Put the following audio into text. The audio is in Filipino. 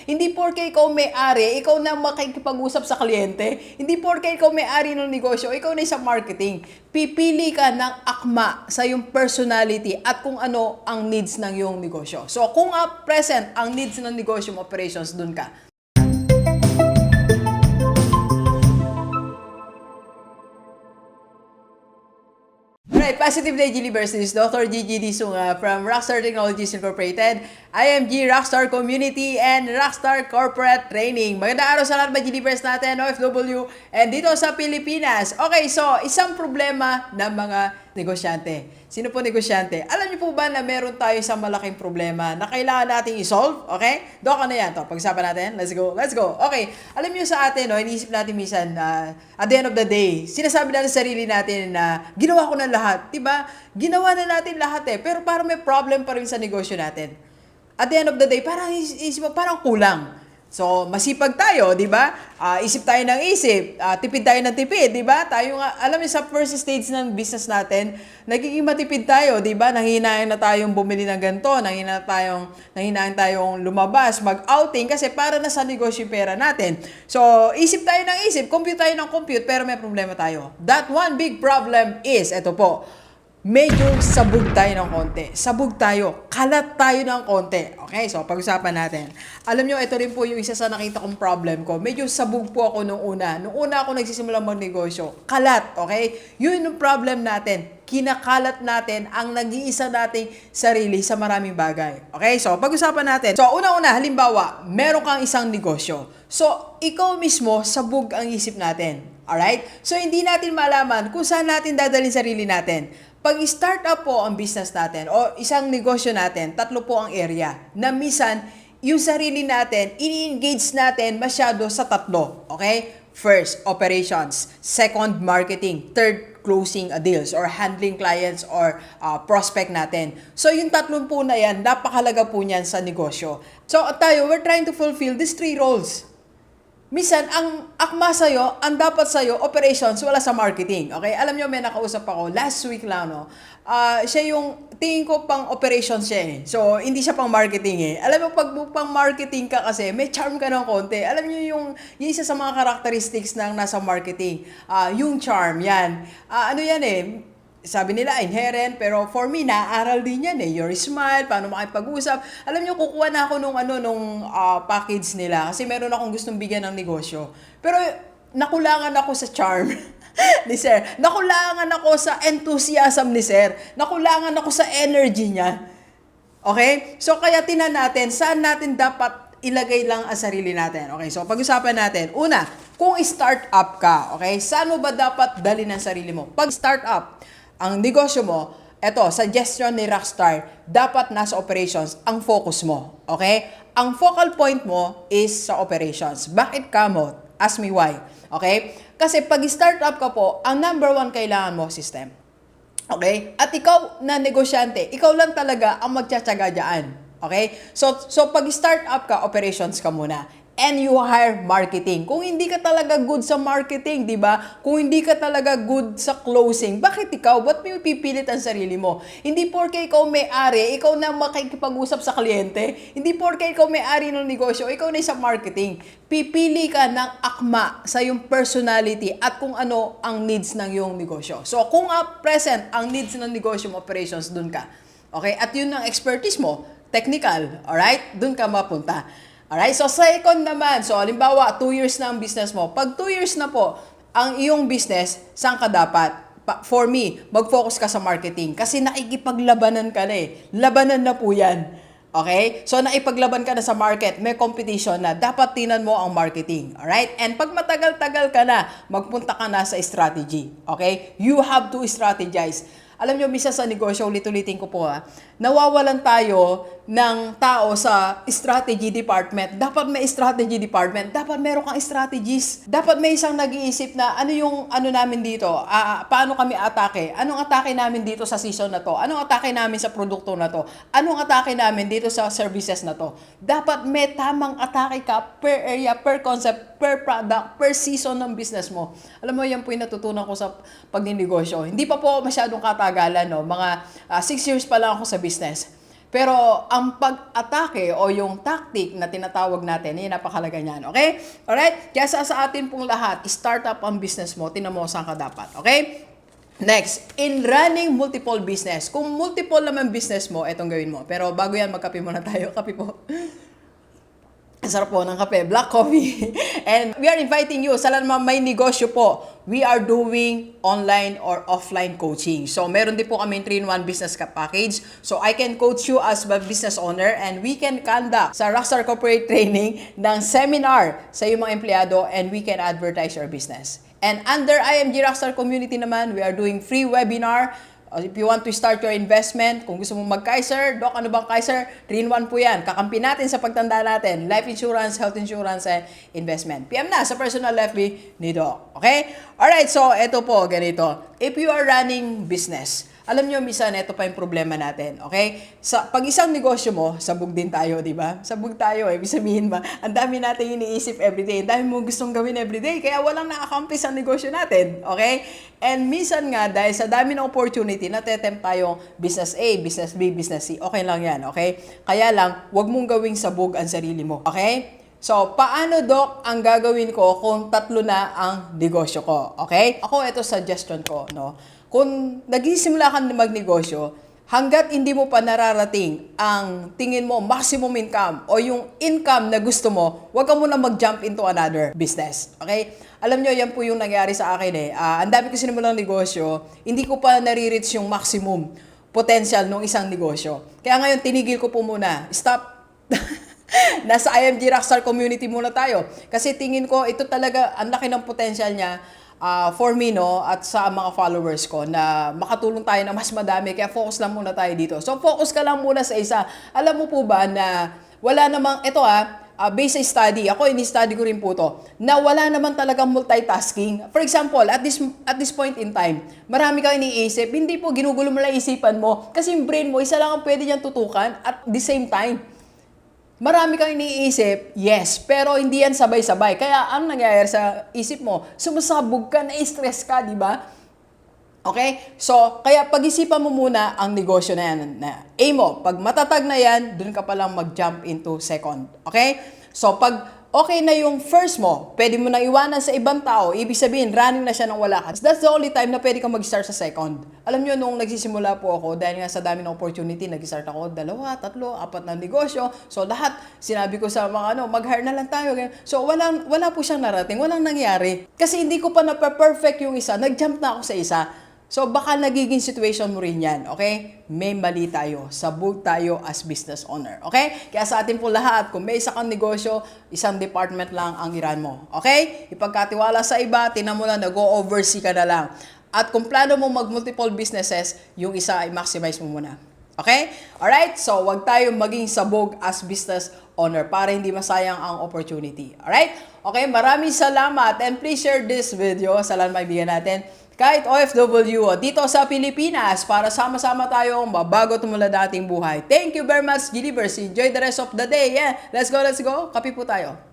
Hindi porke ikaw may-ari, ikaw na makikipag-usap sa kliyente. Hindi porke ikaw may-ari ng negosyo, ikaw na sa marketing. Pipili ka ng akma sa iyong personality at kung ano ang needs ng iyong negosyo. So kung present ang needs ng negosyo mo, operations, dun ka. Alright, Positive Day Gilibers. This is Dr. Gigi Disunga from Rockstar Technologies Incorporated, IMG Rockstar Community, and Rockstar Corporate Training. Magandang araw sa lahat mga Gilibers natin, OFW, and dito sa Pilipinas. Okay, so isang problema ng mga negosyante. Sino po negosyante? Alam niyo po ba na meron tayo isang malaking problema na kailangan nating i-solve? Okay? Doon ka na yan. Pag-usapan natin. Let's go. Let's go. Okay. Alam niyo sa atin, iniisip natin minsan at the end of the day, sinasabi natin sa sarili natin na ginawa ko na lahat. Diba? Ginawa na natin lahat Pero parang may problem pa rin sa negosyo natin. At the end of the day, parang isip mo, parang kulang. So, masipag tayo, di ba? Isip tayo ng isip, tipid tayo ng tipid, di ba? Tayo nga, alam niyo sa first stage ng business natin, nagiging matipid tayo, di ba? Nanghihinayang na tayong bumili ng ganito, nanghihinayang tayong lumabas, mag-outing, kasi para na sa negosyo yung pera natin. So, isip tayo ng isip, compute tayo ng compute, pero may problema tayo. That one big problem is, eto po, medyo sabog tayo ng konti. Sabog tayo. Kalat tayo ng konti. Okay, so pag-usapan natin. Alam nyo, ito rin po yung isa sa nakita kong problem ko. Medyo sabog po ako nung una. Nung una ako nagsisimula magnegosyo. Kalat, okay? Yun yung problem natin. Kinakalat natin ang nag-iisa nating sarili sa maraming bagay. Okay, so pag-usapan natin. So, una-una, halimbawa, meron kang isang negosyo. So, ikaw mismo, sabog ang isip natin. Alright? So, hindi natin malaman kung saan natin dadalhin sarili natin. Pag start-up po ang business natin o isang negosyo natin, tatlo po ang area na minsan yung sarili natin, ini-engage natin masyado sa tatlo. Okay? First, operations. Second, marketing. Third, closing deals or handling clients or prospect natin. So yung tatlong po na yan, napakalaga po niyan sa negosyo. So tayo, we're trying to fulfill these three roles. Minsan, ang akma sa'yo, ang dapat sa'yo, operations, wala sa marketing. Okay? Alam nyo, may nakausap ako, last week lang, no? Siya yung, tingin ko pang operations siya So, hindi siya pang marketing Alam mo, pag pang marketing ka kasi, may charm ka ng konti. Alam nyo yung isa sa mga characteristics ng nasa marketing. Yung charm, yan. Ano yan sabi nila, inherent, pero for me, naaaral din yan Your smile, paano makipag-usap. Alam niyo, kukuha na ako nung package nila kasi meron akong gustong bigyan ng negosyo. Pero nakulangan ako sa charm ni Sir. Nakulangan ako sa enthusiasm ni Sir. Nakulangan ako sa energy niya. Okay? So, kaya tinan natin, saan natin dapat ilagay lang ang sarili natin. Okay, so pag-usapan natin. Una, kung start-up ka, okay, saan mo ba dapat dalhin ang sarili mo? Pag start-up, ang negosyo mo, eto, suggestion ni Rockstar, dapat nasa operations ang focus mo. Okay? Ang focal point mo is sa operations. Bakit ka mo? Ask me why. Okay? Kasi pag startup ka po, ang number one kailangan mo, system. Okay? At ikaw na negosyante, ikaw lang talaga ang magtsatsaga dyan. Okay? So pag startup ka, operations ka muna. And you hire marketing. Kung hindi ka talaga good sa marketing, di ba? Kung hindi ka talaga good sa closing, bakit ikaw? Ba't mo pipilit ang sarili mo? Hindi porke ikaw may-ari, ikaw na makikipag-usap sa kliyente. Hindi porke ikaw may-ari ng negosyo, ikaw na sa marketing. Pipili ka ng akma sa iyong personality at kung ano ang needs ng iyong negosyo. So, kung present ang needs ng negosyo mo, operations, dun ka. Okay? At yun ang expertise mo, technical. Alright? Dun ka mapunta. Alright, so second naman, so halimbawa 2 years na ang business mo. Pag 2 years na po ang iyong business, saan ka dapat? For me, mag-focus ka sa marketing kasi nakikipaglabanan ka na Labanan na po yan. Okay? So naipaglaban ka na sa market, may competition na, dapat tinan mo ang marketing. Alright? And pag matagal-tagal ka na, magpunta ka na sa strategy. Okay? You have to strategize. Alam nyo, misa sa negosyo, ulit-ulitin ko po nawawalan tayo ng tao sa strategy department. Dapat may strategy department. Dapat meron kang strategies. Dapat may isang nag-iisip na ano yung ano namin dito. Paano kami atake? Anong atake namin dito sa season na to? Anong atake namin sa produkto na to? Anong atake namin dito sa services na to? Dapat may tamang atake ka per area, per concept, per product, per season ng business mo. Alam mo, yan po yung natutunan ko sa pagninegosyo. Hindi pa po masyadong katagalan, no? Mga 6 years pa lang ako sa business. Pero ang pag-atake o yung tactic na tinatawag natin, yun napakalaga niyan, okay? Alright? Kaya sa atin pong lahat, start up ang business mo, tinan mo saan ka dapat, okay? Next, in running multiple business. Kung multiple naman business mo, etong gawin mo. Pero bago yan, magkape muna tayo. Kape po. Ang sarap po ng kape, black coffee. And we are inviting you, sa lahat may negosyo po, we are doing online or offline coaching. So, meron din po kami 3-in-1 business package. So, I can coach you as a business owner and we can conduct sa Rockstar Corporate Training ng seminar sa iyong mga empleyado and we can advertise your business. And under IMG Rockstar Community naman, we are doing free webinar. If you want to start your investment, kung gusto mong mag-Kaiser, Doc, ano bang Kaiser? 3-in-1 po yan. Kakampi natin sa pagtanda natin. Life insurance, health insurance, and investment. PM na sa personal FB ni Doc. Okay? Alright, so ito po, ganito. If you are running business, alam nyo, minsan, ito pa yung problema natin, okay? Pag isang negosyo mo, sabog din tayo, di ba? Sabog tayo, ibig sabihin ba, ang dami natin iniisip everyday, ang dami mo gustong gawin everyday, kaya walang na-accomplish ang negosyo natin, okay? And minsan nga, dahil sa dami ng opportunity, natetempt tayong business A, business B, business C, okay lang yan, okay? Kaya lang, wag mong gawing sabog ang sarili mo, okay? So, paano, Doc, ang gagawin ko kung 3 na ang negosyo ko? Okay? Ako, ito suggestion ko, no? Kung nagsisimula ka na magnegosyo, hanggat hindi mo pa nararating ang tingin mo maximum income o yung income na gusto mo, huwag ka muna mag-jump into another business. Okay? Alam nyo, yan po yung nangyari sa akin eh. Ang dami ko sinimulang negosyo, hindi ko pa nare-reach yung maximum potential ng isang negosyo. Kaya ngayon, tinigil ko po muna. Stop. Nasa IMG Rockstar Community muna tayo. Kasi tingin ko, ito talaga, ang laki ng potential niya for me, no, at sa mga followers ko na makatulong tayo na mas madami. Kaya focus lang muna tayo dito. So, focus ka lang muna sa isa. Alam mo po ba na wala namang, ito based sa study, ako ini-study ko rin po to, na wala naman talagang multitasking. For example, at this point in time, marami kang iniisip, hindi po ginugulo mo lang isipan mo. Kasi yung brain mo, isa lang ang pwede niyang tutukan at the same time. Marami kang iniisip, yes, pero hindi yan sabay-sabay. Kaya ang nangyayari sa isip mo, sumasabog ka, na-stress ka, di ba? Okay? So, kaya pag-isipan mo muna ang negosyo na yan. Na aim mo, pag matatag na yan, dun ka palang mag-jump into second. Okay? So, pag okay na yung first mo, pwede mo na iwanan sa ibang tao, ibig sabihin, running na siya nang wala ka. That's the only time na pwede kang mag-start sa second. Alam nyo, nung nagsisimula po ako, dahil nga sa dami ng opportunity, nag-start ako 2, 3, 4 na negosyo. So, lahat, sinabi ko sa mga mag-hire na lang tayo. So, wala po siyang narating, walang nangyari. Kasi hindi ko pa na-perfect yung isa, nag-jump na ako sa isa. So, baka nagiging situation mo rin yan, okay? May mali tayo. Sabog tayo as business owner, okay? Kaya sa atin po lahat, kung may isa kang negosyo, isang department lang ang iran mo, okay? Ipagkatiwala sa iba, tinan mo lang, nag-oversee ka na lang. At kung plano mo mag-multiple businesses, yung isa ay maximize mo muna. Okay? Alright? So, wag tayong maging sabog as business owner para hindi masayang ang opportunity. Alright? Okay, maraming salamat and please share this video sa lahat ng kaibigan natin. Kahit OFW, dito sa Pilipinas, para sama-sama tayong mabago tumula dating buhay. Thank you very much, Gilibers. Enjoy the rest of the day. Yeah, let's go. Kape po tayo.